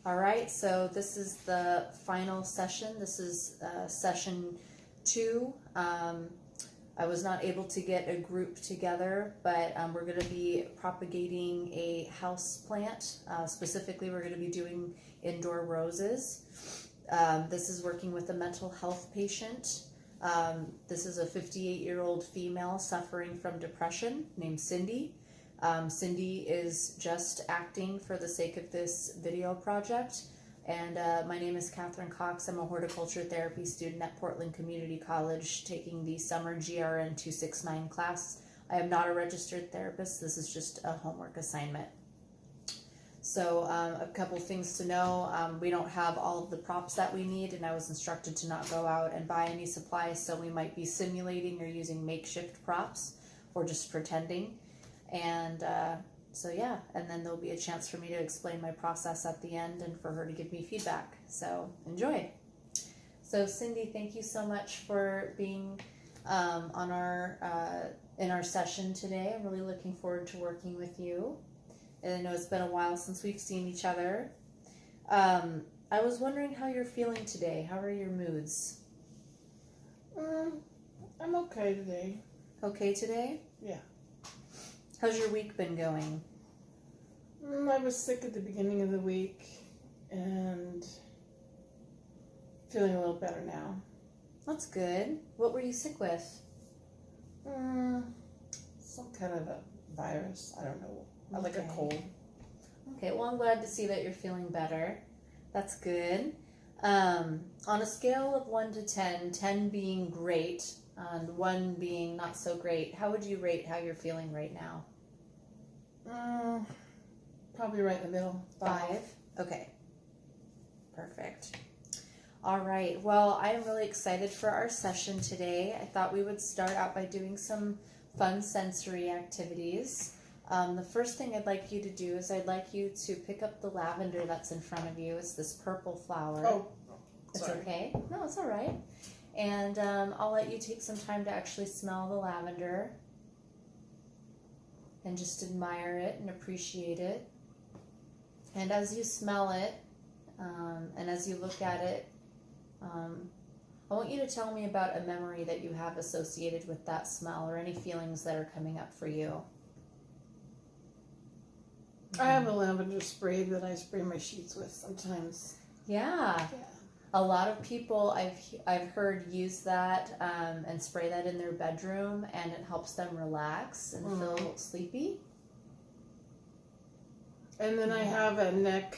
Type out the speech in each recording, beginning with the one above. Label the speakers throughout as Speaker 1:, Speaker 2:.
Speaker 1: All right, so this is the final session. This is session 2. I was not able to get a group together, but we're going to be propagating a house plant. Specifically, we're going to be doing indoor roses. This is working with a mental health patient. This is a 58-year-old female suffering from depression named Cyndi. Cyndi is just acting for the sake of this video project. And my name is Katherine Cox. I'm a horticulture therapy student at Portland Community College taking the summer GRN 269 class. I am not a registered therapist. This is just a homework assignment. So a couple things to know. We don't have all of the props that we need, and I was instructed to not go out and buy any supplies, so we might be simulating or using makeshift props or just pretending. And so yeah, and then there'll be a chance for me to explain my process at the end and for her to give me feedback. So enjoy. So Cyndi, thank you so much for being on in our session today. I'm really looking forward to working with you. And I know it's been a while since we've seen each other. I was wondering how you're feeling today. How are your moods?
Speaker 2: I'm okay today.
Speaker 1: Okay today?
Speaker 2: Yeah.
Speaker 1: How's your week been going?
Speaker 2: I was sick at the beginning of the week and feeling a little better now.
Speaker 1: That's good. What were you sick with?
Speaker 2: Some kind of a virus. I don't know. Like a cold.
Speaker 1: Okay, well, I'm glad to see that you're feeling better. That's good. On a scale of 1 to 10, 10 being great and 1 being not so great, how would you rate how you're feeling right now?
Speaker 2: Probably right in the middle.
Speaker 1: 5? Okay. Perfect. All right. Well, I am really excited for our session today. I thought we would start out by doing some fun sensory activities. The first thing I'd like you to do is I'd like you to pick up the lavender that's in front of you. It's this purple flower.
Speaker 2: Oh,
Speaker 1: it's
Speaker 2: sorry.
Speaker 1: okay. No, it's all right. And I'll let you take some time to actually smell the lavender and just admire it and appreciate it. And as you smell it and as you look at it, I want you to tell me about a memory that you have associated with that smell or any feelings that are coming up for you.
Speaker 2: I have a lavender spray that I spray my sheets with sometimes.
Speaker 1: Yeah. A lot of people I've heard use that and spray that in their bedroom, and it helps them relax and feel sleepy.
Speaker 2: And then I have a neck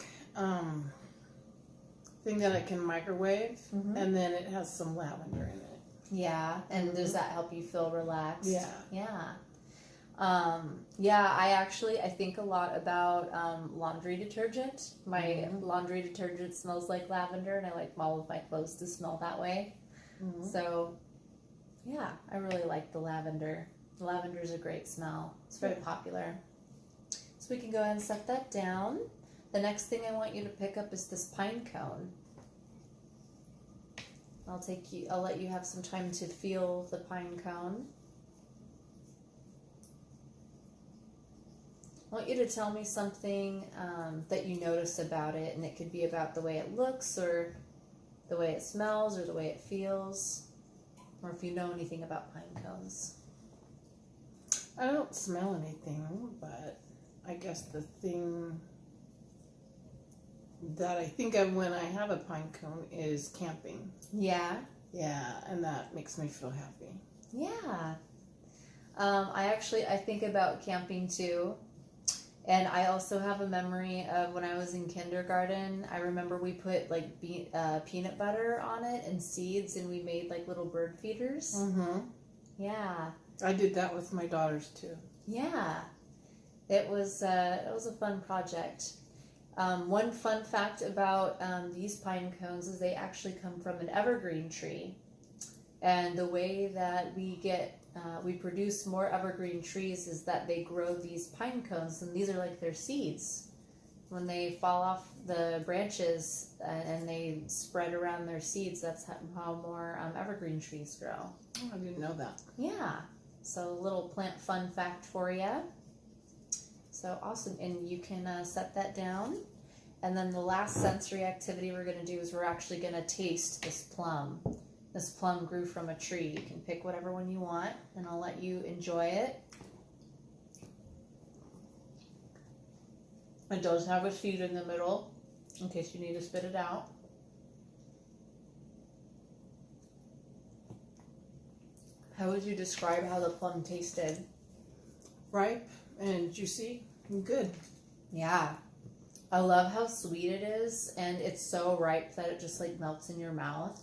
Speaker 2: thing that I can microwave, and then it has some lavender in it.
Speaker 1: Yeah, and does that help you feel relaxed?
Speaker 2: Yeah.
Speaker 1: Yeah. I think a lot about laundry detergent. My laundry detergent smells like lavender, and I like all of my clothes to smell that way. So, yeah, I really like the lavender. Lavender is a great smell. It's very popular. So we can go ahead and set that down. The next thing I want you to pick up is this pine cone. I'll let you have some time to feel the pine cone. I want you to tell me something that you notice about it, and it could be about the way it looks or the way it smells or the way it feels, or if you know anything about pine cones.
Speaker 2: I don't smell anything, but I guess the thing that I think of when I have a pine cone is camping.
Speaker 1: Yeah?
Speaker 2: Yeah, and that makes me feel happy.
Speaker 1: Yeah. I think about camping too. And I also have a memory of when I was in kindergarten. I remember we put like peanut butter on it and seeds, and we made like little bird feeders. Yeah.
Speaker 2: I did that with my daughters too.
Speaker 1: Yeah. It was a fun project. One fun fact about these pine cones is they actually come from an evergreen tree. And the way that we produce more evergreen trees is that they grow these pine cones, and these are like their seeds. When they fall off the branches and they spread around their seeds, that's how more evergreen trees grow.
Speaker 2: Oh, I didn't know that.
Speaker 1: Yeah. So a little plant fun fact for you. So awesome. And you can set that down. And then the last sensory activity we're going to do is we're actually going to taste this plum. This plum grew from a tree. You can pick whatever one you want, and I'll let you enjoy it. It does have a seed in the middle, in case you need to spit it out. How would you describe how the plum tasted?
Speaker 2: Ripe and juicy and good.
Speaker 1: Yeah. I love how sweet it is, and it's so ripe that it just like melts in your mouth.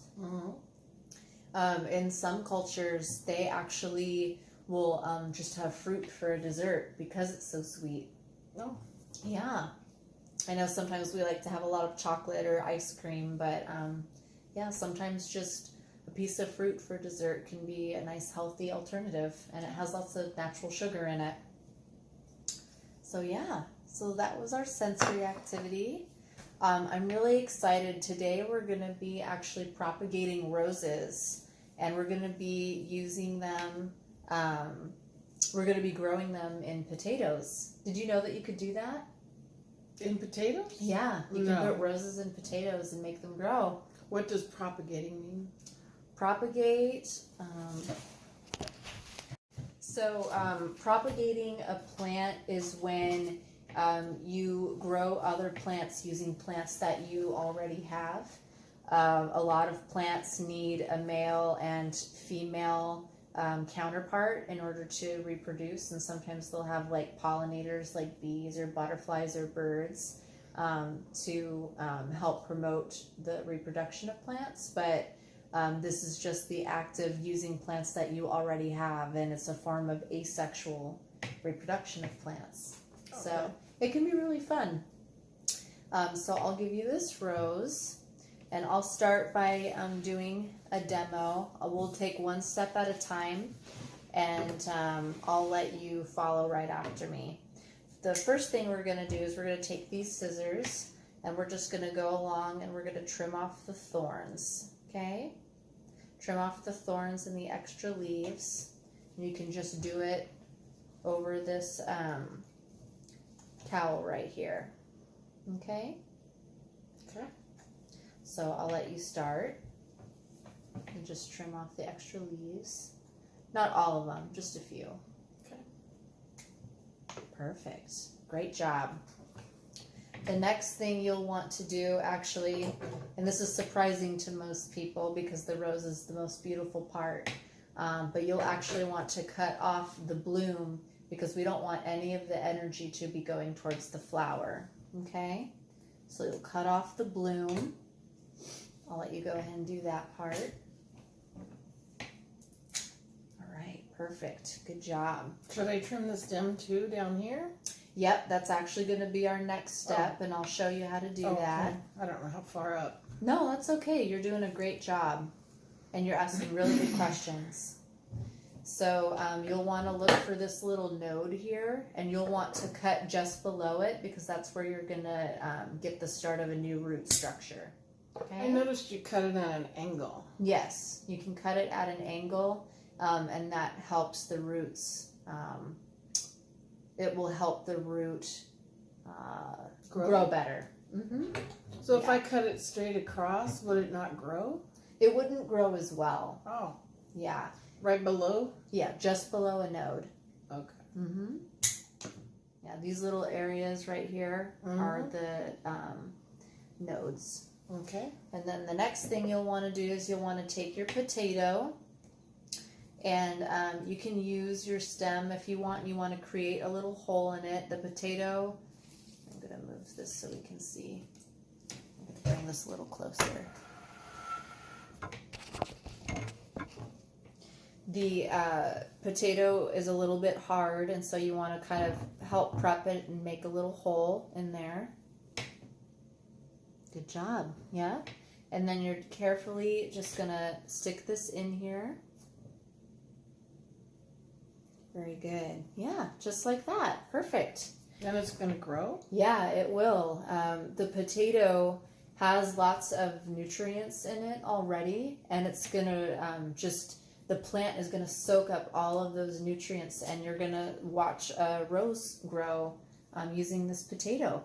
Speaker 1: In some cultures, they actually will just have fruit for a dessert because it's so sweet.
Speaker 2: Oh.
Speaker 1: Yeah. I know sometimes we like to have a lot of chocolate or ice cream, but yeah, sometimes just a piece of fruit for dessert can be a nice healthy alternative, and it has lots of natural sugar in it. So yeah, so that was our sensory activity. I'm really excited. Today we're going to be actually propagating roses, and we're going to be using them, we're going to be growing them in potatoes. Did you know that you could do that?
Speaker 2: In potatoes?
Speaker 1: Yeah, you can put roses in potatoes and make them grow.
Speaker 2: What does propagating mean?
Speaker 1: Propagate. Propagating a plant is when you grow other plants using plants that you already have. A lot of plants need a male and female counterpart in order to reproduce, and sometimes they'll have like pollinators like bees or butterflies or birds to help promote the reproduction of plants. But this is just the act of using plants that you already have, and it's a form of asexual reproduction of plants. Okay. So it can be really fun. So I'll give you this rose, and I'll start by doing a demo. We'll take one step at a time, and I'll let you follow right after me. The first thing we're going to do is we're going to take these scissors, and we're just going to go along and we're going to trim off the thorns. Okay? Trim off the thorns and the extra leaves. And you can just do it over this towel right here. Okay?
Speaker 2: Okay.
Speaker 1: So I'll let you start. And just trim off the extra leaves. Not all of them, just a few.
Speaker 2: Okay.
Speaker 1: Perfect. Great job. The next thing you'll want to do, actually, and this is surprising to most people because the rose is the most beautiful part, but you'll actually want to cut off the bloom because we don't want any of the energy to be going towards the flower. Okay? So you'll cut off the bloom. I'll let you go ahead and do that part. All right, perfect. Good job.
Speaker 2: Should I trim the stem too down here?
Speaker 1: Yep, that's actually going to be our next step, and I'll show you how to do that.
Speaker 2: Okay. I don't know how far up.
Speaker 1: No, that's okay. You're doing a great job, and you're asking really good questions. So you'll want to look for this little node here, and you'll want to cut just below it because that's where you're going to get the start of a new root structure. Okay?
Speaker 2: I noticed you cut it at an angle.
Speaker 1: Yes, you can cut it at an angle, and that helps the roots. It will help the root grow better. Mm-hmm.
Speaker 2: So if I cut it straight across, would it not grow?
Speaker 1: It wouldn't grow as well.
Speaker 2: Oh.
Speaker 1: Yeah.
Speaker 2: Right below?
Speaker 1: Yeah, just below a node.
Speaker 2: Okay.
Speaker 1: Mm-hmm. Yeah, these little areas right here are the nodes.
Speaker 2: Okay.
Speaker 1: And then the next thing you'll want to do is you'll want to take your potato, and you can use your stem if you want. You want to create a little hole in it. The potato, I'm going to move this so we can see. I'm going to bring this a little closer. The potato is a little bit hard, and so you want to kind of help prep it and make a little hole in there. Good job. Yeah? And then you're carefully just going to stick this in here. Very good. Yeah, just like that. Perfect.
Speaker 2: Then it's going to grow?
Speaker 1: Yeah, it will. The potato has lots of nutrients in it already, and it's going to the plant is going to soak up all of those nutrients, and you're going to watch a rose grow using this potato.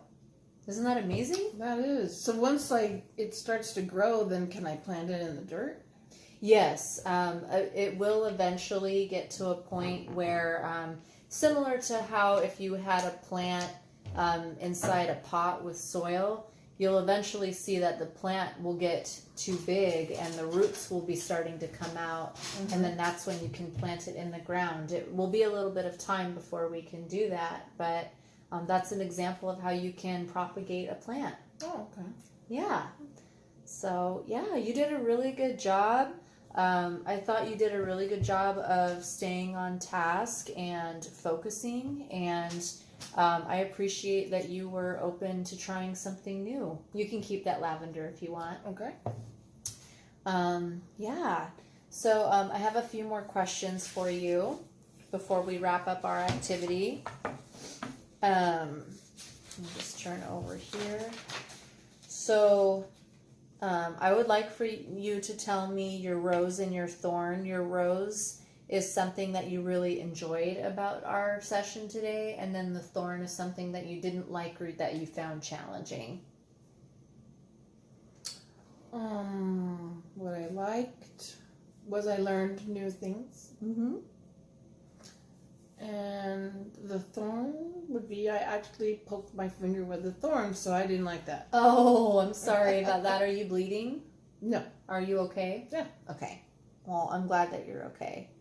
Speaker 1: Isn't that amazing?
Speaker 2: That is. So once it starts to grow, then can I plant it in the dirt?
Speaker 1: Yes, it will eventually get to a point where, similar to how if you had a plant inside a pot with soil, you'll eventually see that the plant will get too big and the roots will be starting to come out, and then that's when you can plant it in the ground. It will be a little bit of time before we can do that, but that's an example of how you can propagate a plant.
Speaker 2: Oh, okay.
Speaker 1: Yeah. So, yeah, you did a really good job. I thought you did a really good job of staying on task and focusing, and I appreciate that you were open to trying something new. You can keep that lavender if you want.
Speaker 2: Okay.
Speaker 1: Yeah. So I have a few more questions for you before we wrap up our activity. Let me just turn over here. So I would like for you to tell me your rose and your thorn. Your rose is something that you really enjoyed about our session today, and then the thorn is something that you didn't like or that you found challenging.
Speaker 2: What I liked was I learned new things.
Speaker 1: Mm-hmm.
Speaker 2: And the thorn would be I actually poked my finger with the thorn, so I didn't like that.
Speaker 1: Oh, I'm sorry about that. Are you bleeding?
Speaker 2: No.
Speaker 1: Are you okay?
Speaker 2: Yeah.
Speaker 1: Okay. Well, I'm glad that you're okay.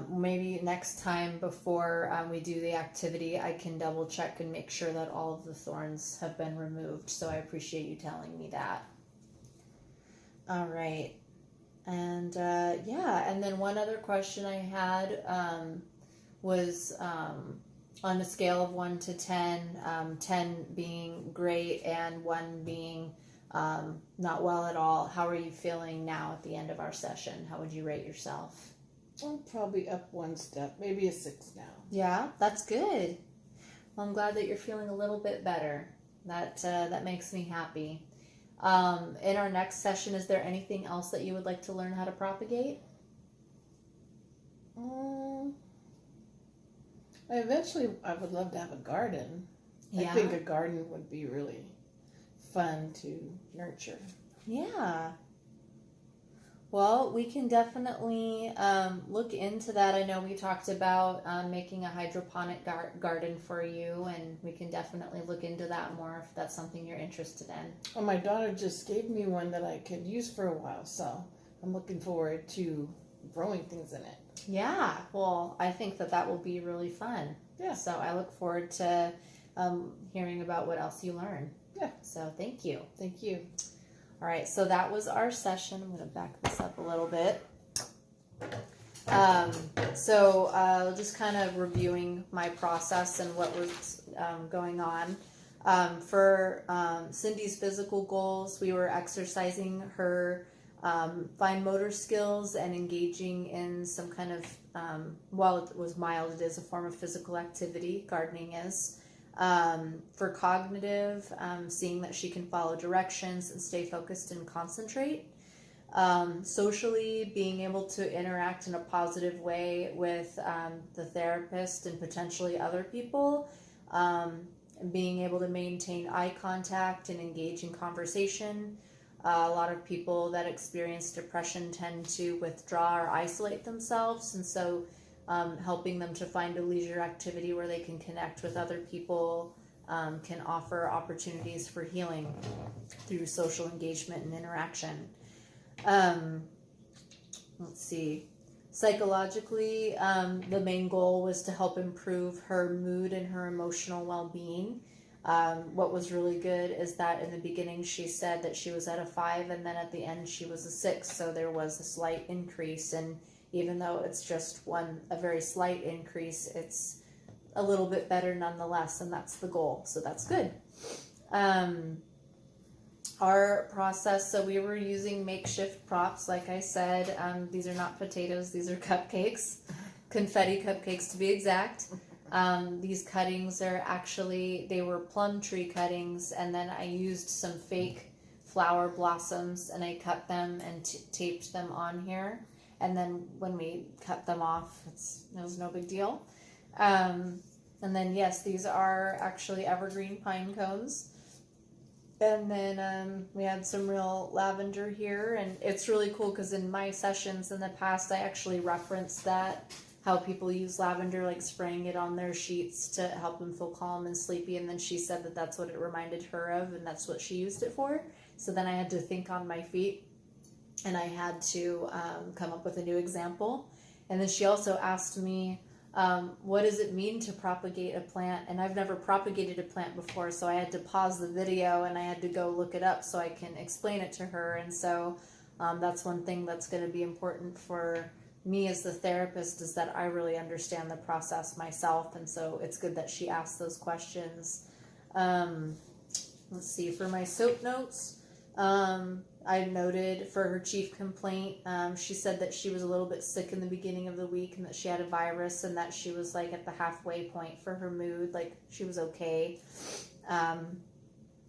Speaker 1: Maybe next time before we do the activity, I can double check and make sure that all of the thorns have been removed. So I appreciate you telling me that. All right. And yeah, and then one other question I had was on a scale of 1 to 10, 10 being great and 1 being not well at all, how are you feeling now at the end of our session? How would you rate yourself?
Speaker 2: I'm probably up 1 step, maybe a 6 now.
Speaker 1: Yeah, that's good. Well, I'm glad that you're feeling a little bit better. That makes me happy. In our next session, is there anything else that you would like to learn how to propagate?
Speaker 2: I would love to have a garden.
Speaker 1: Yeah.
Speaker 2: I think a garden would be really fun to nurture.
Speaker 1: Yeah. Well, we can definitely look into that. I know we talked about making a hydroponic garden for you, and we can definitely look into that more if that's something you're interested in.
Speaker 2: Well, my daughter just gave me one that I could use for a while, so I'm looking forward to growing things in it.
Speaker 1: Yeah, well, I think that will be really fun.
Speaker 2: Yeah.
Speaker 1: So I look forward to hearing about what else you learn.
Speaker 2: Yeah.
Speaker 1: So thank you.
Speaker 2: Thank you.
Speaker 1: All right, so that was our session. I'm going to back this up a little bit. Just kind of reviewing my process and what was going on. For Cyndi's physical goals, we were exercising her fine motor skills and engaging in some kind of, while it was mild, it is a form of physical activity, gardening is. For cognitive, seeing that she can follow directions and stay focused and concentrate. Socially, being able to interact in a positive way with the therapist and potentially other people. Being able to maintain eye contact and engage in conversation. A lot of people that experience depression tend to withdraw or isolate themselves, and so helping them to find a leisure activity where they can connect with other people can offer opportunities for healing through social engagement and interaction. Let's see. Psychologically, the main goal was to help improve her mood and her emotional well-being. What was really good is that in the beginning she said that she was at a 5, and then at the end she was a 6, so there was a slight increase, and even though it's just a very slight increase, it's a little bit better nonetheless, and that's the goal, so that's good. Our process, so we were using makeshift props, like I said. These are not potatoes, these are cupcakes, confetti cupcakes to be exact. These cuttings are actually, they were plum tree cuttings, and then I used some fake flower blossoms, and I cut them and taped them on here. And then when we cut them off, it was no big deal. And And then, yes, these are actually evergreen pine cones. And then we had some real lavender here. And it's really cool because in my sessions in the past, I actually referenced that, how people use lavender, like spraying it on their sheets to help them feel calm and sleepy. And then she said that that's what it reminded her of, and that's what she used it for. So then I had to think on my feet, and I had to come up with a new example. And then she also asked me, what does it mean to propagate a plant? And I've never propagated a plant before, so I had to pause the video and I had to go look it up so I can explain it to her. And so that's one thing that's going to be important for me as the therapist, is that I really understand the process myself. And so it's good that she asked those questions. Let's see, for my soap notes, I noted for her chief complaint, she said that she was a little bit sick in the beginning of the week and that she had a virus and that she was like at the halfway point for her mood, like she was okay. I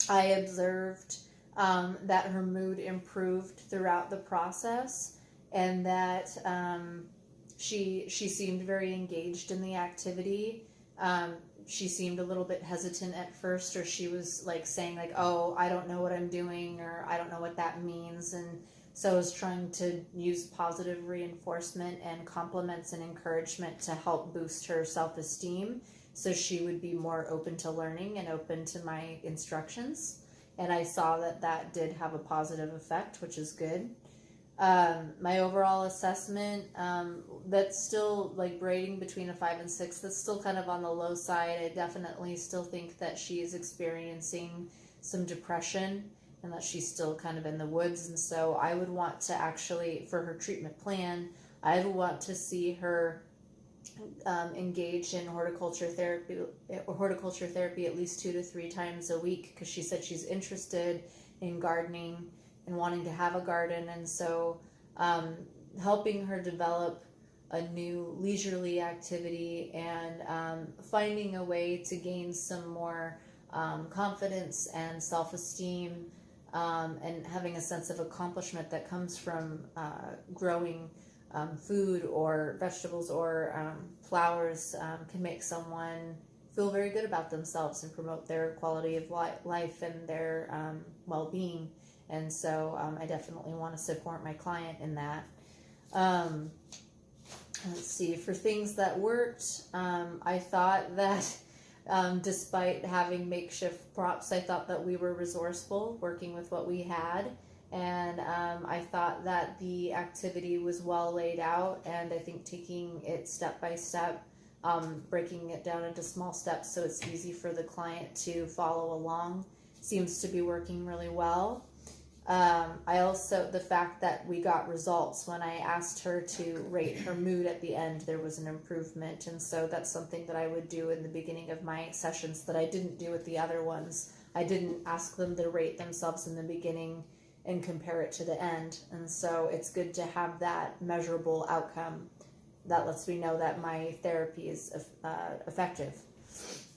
Speaker 1: observed that her mood improved throughout the process, and that she seemed very engaged in the activity. She seemed a little bit hesitant at first, or she was like saying like, oh, I don't know what I'm doing, or I don't know what that means. And so I was trying to use positive reinforcement and compliments and encouragement to help boost her self-esteem, so she would be more open to learning and open to my instructions. And I saw that that did have a positive effect, which is good. My overall assessment, that's still like grading between a 5 and 6. That's still kind of on the low side. I definitely still think that she is experiencing some depression and that she's still kind of in the woods. And so I would want to actually, for her treatment plan, I would want to see her engage in horticulture therapy at least 2 to 3 times a week, because she said she's interested in gardening and wanting to have a garden. And so helping her develop a new leisurely activity and finding a way to gain some more confidence and self-esteem, and having a sense of accomplishment that comes from growing food or vegetables or flowers, can make someone feel very good about themselves and promote their quality of life and their well-being. And so I definitely want to support my client in that. Let's see, for things that worked, I thought that despite having makeshift props, I thought that we were resourceful working with what we had. And I thought that the activity was well laid out, and I think taking it step by step, breaking it down into small steps so it's easy for the client to follow along, seems to be working really well. I also, the fact that we got results when I asked her to rate her mood at the end, there was an improvement. And so that's something that I would do in the beginning of my sessions that I didn't do with the other ones. I didn't ask them to rate themselves in the beginning and compare it to the end. And so it's good to have that measurable outcome that lets me know that my therapy is effective.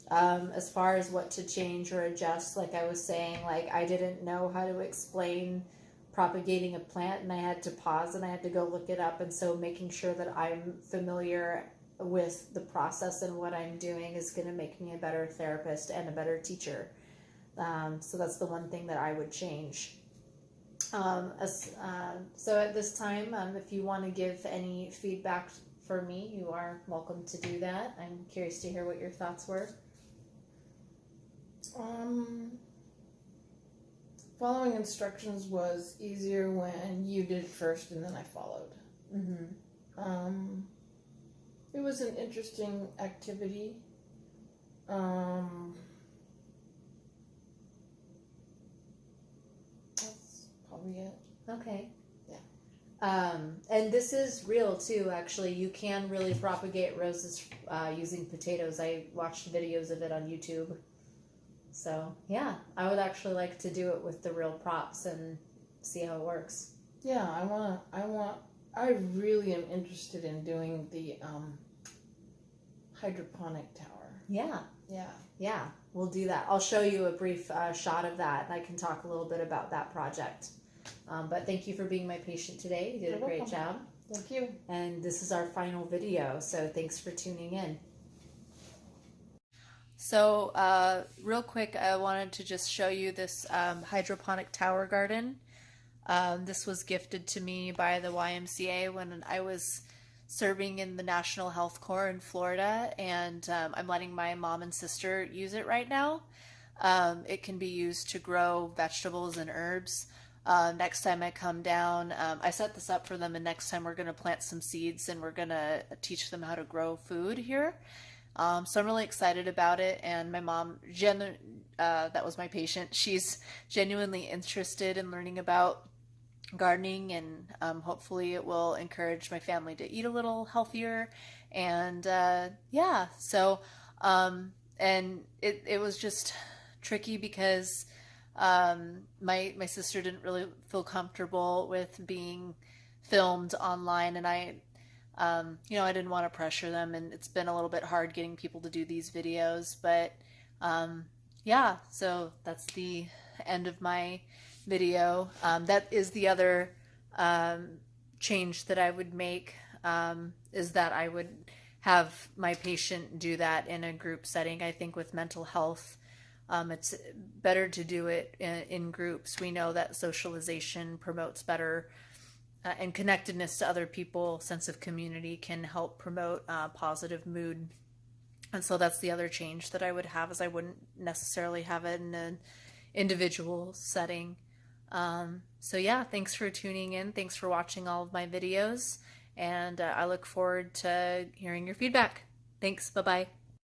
Speaker 1: As far as what to change or adjust, like I was saying, like I didn't know how to explain propagating a plant, and I had to pause and I had to go look it up. And so making sure that I'm familiar with the process and what I'm doing is going to make me a better therapist and a better teacher. So that's the one thing that I would change. So at this time, if you want to give any feedback for me, you are welcome to do that. I'm curious to hear what your thoughts were.
Speaker 2: Following instructions was easier when you did it first and then I followed.
Speaker 1: Mm-hmm.
Speaker 2: It was an interesting activity. That's probably it.
Speaker 1: Okay.
Speaker 2: Yeah.
Speaker 1: And this is real too, actually. You can really propagate roses using potatoes. I watched videos of it on YouTube. So yeah, I would actually like to do it with the real props and see how it works.
Speaker 2: Yeah, I really am interested in doing the hydroponic tower.
Speaker 1: Yeah.
Speaker 2: Yeah.
Speaker 1: Yeah, we'll do that. I'll show you a brief shot of that, and I can talk a little bit about that project. But thank you for being my patient today. You did a great job.
Speaker 2: Thank you.
Speaker 1: And this is our final video, so thanks for tuning in. So, real quick, I wanted to just show you this hydroponic tower garden. This was gifted to me by the YMCA when I was serving in the National Health Corps in Florida, and I'm letting my mom and sister use it right now. It can be used to grow vegetables and herbs. Next time I come down, I set this up for them, and next time we're going to plant some seeds and we're going to teach them how to grow food here. So I'm really excited about it, and my mom, that was my patient, she's genuinely interested in learning about gardening, and hopefully it will encourage my family to eat a little healthier. And yeah, so and it was just tricky because my sister didn't really feel comfortable with being filmed online, and I didn't want to pressure them, and it's been a little bit hard getting people to do these videos, but yeah, so that's the end of my video. That is the other change that I would make, is that I would have my patient do that in a group setting. I think with mental health, it's better to do it in groups. We know that socialization promotes better and connectedness to other people. Sense of community can help promote positive mood. And so that's the other change that I would have, is I wouldn't necessarily have it in an individual setting. So yeah, thanks for tuning in. Thanks for watching all of my videos. And I look forward to hearing your feedback. Thanks. Bye-bye.